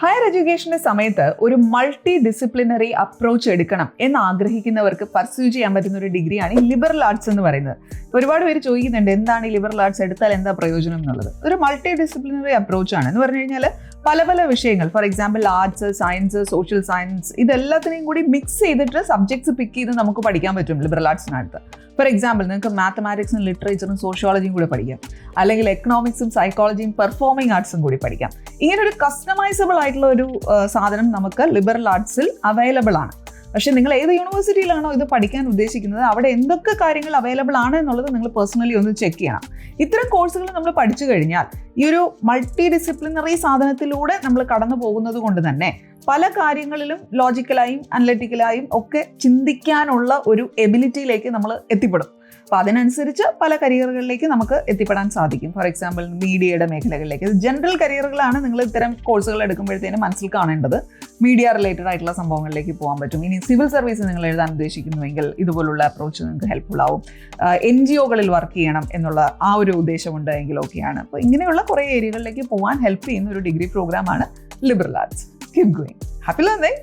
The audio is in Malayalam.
ഹയർ എഡ്യൂക്കേഷന്റെ സമയത്ത് ഒരു മൾട്ടി ഡിസിപ്ലിനറി അപ്രോച്ച് എടുക്കണം എന്ന് ആഗ്രഹിക്കുന്നവർക്ക് പർസ്യൂ ചെയ്യാൻ പറ്റുന്ന ഒരു ഡിഗ്രിയാണ് ഈ ലിബറൽ ആർട്സ് എന്ന് പറയുന്നത്. ഒരുപാട് പേര് ചോദിക്കുന്നുണ്ട് എന്താണ് ഈ ലിബറൽ ആർട്സ് എടുത്താൽ എന്താ പ്രയോജനം എന്നുള്ളത്. ഒരു മൾട്ടി ഡിസിപ്ലിനറി അപ്രോച്ച് ആണ് എന്ന് പറഞ്ഞു കഴിഞ്ഞാൽ പല പല വിഷയങ്ങൾ, for example arts, science, social science, ഇതെല്ലാത്തിനെയും കൂടി മിക്സ് ചെയ്തിട്ട് സബ്ജക്ട്സ് പിക്ക് ചെയ്ത് നമുക്ക് പഠിക്കാൻ പറ്റും ലിബറൽ ആർട്സിനകത്ത്. ഫോർ എക്സാമ്പിൾ നിങ്ങൾക്ക് മാത്തമാറ്റിക്സും ലിറ്ററേച്ചറും സോഷ്യോളജിയും കൂടി പഠിക്കാം, അല്ലെങ്കിൽ എക്കണോമിക്സും സൈക്കോളജിയും പെർഫോമിംഗ് ആർട്സും കൂടി പഠിക്കാം. ഇങ്ങനെ ഒരു കസ്റ്റമൈസബിൾ ആയിട്ടുള്ള ഒരു സാധനം നമുക്ക് ലിബറൽ ആർട്സിൽ അവൈലബിൾ ആണ്. പക്ഷേ നിങ്ങൾ ഏത് യൂണിവേഴ്സിറ്റിയിലാണോ ഇത് പഠിക്കാൻ ഉദ്ദേശിക്കുന്നത് അവിടെ എന്തൊക്കെ കാര്യങ്ങൾ അവൈലബിൾ ആണ് എന്നുള്ളത് നിങ്ങൾ പേഴ്സണലി ഒന്ന് ചെക്ക് ചെയ്യണം. ഇത്തരം കോഴ്സുകൾ നമ്മൾ പഠിച്ചു കഴിഞ്ഞാൽ ഈ ഒരു മൾട്ടി ഡിസിപ്ലിനറി സാധനത്തിലൂടെ നമ്മൾ കടന്നു പോകുന്നത് കൊണ്ട് തന്നെ പല കാര്യങ്ങളിലും ലോജിക്കലായും അനലിറ്റിക്കലായും ഒക്കെ ചിന്തിക്കാനുള്ള ഒരു എബിലിറ്റിയിലേക്ക് നമ്മൾ എത്തിപ്പെടും. അപ്പോൾ അതിനനുസരിച്ച് പല കരിയറുകളിലേക്ക് നമുക്ക് എത്തിപ്പെടാൻ സാധിക്കും. ഫോർ എക്സാമ്പിൾ മീഡിയയുടെ മേഖലകളിലേക്ക്, ജനറൽ കരിയറുകളാണ് നിങ്ങൾ ഇത്തരം കോഴ്സുകൾ എടുക്കുമ്പോഴത്തേനും മനസ്സിൽ കാണേണ്ടത്. മീഡിയ റിലേറ്റഡ് ആയിട്ടുള്ള സംഭവങ്ങളിലേക്ക് പോകാൻ പറ്റും. ഇനി സിവിൽ സർവീസ് നിങ്ങൾ എഴുതാൻ ഉദ്ദേശിക്കുന്നുവെങ്കിൽ ഇതുപോലുള്ള അപ്രോച്ച് നിങ്ങൾക്ക് ഹെൽപ്ഫുൾ ആവും. NGOകളിൽ വർക്ക് ചെയ്യണം എന്നുള്ള ആ ഒരു ഉദ്ദേശമുണ്ട് എങ്കിലൊക്കെയാണ്. അപ്പോൾ ഇങ്ങനെയുള്ള കുറേ ഏരിയകളിലേക്ക് പോകാൻ ഹെൽപ്പ് ചെയ്യുന്ന ഒരു ഡിഗ്രി പ്രോഗ്രാമാണ് liberal arts. Keep going. Happy learning!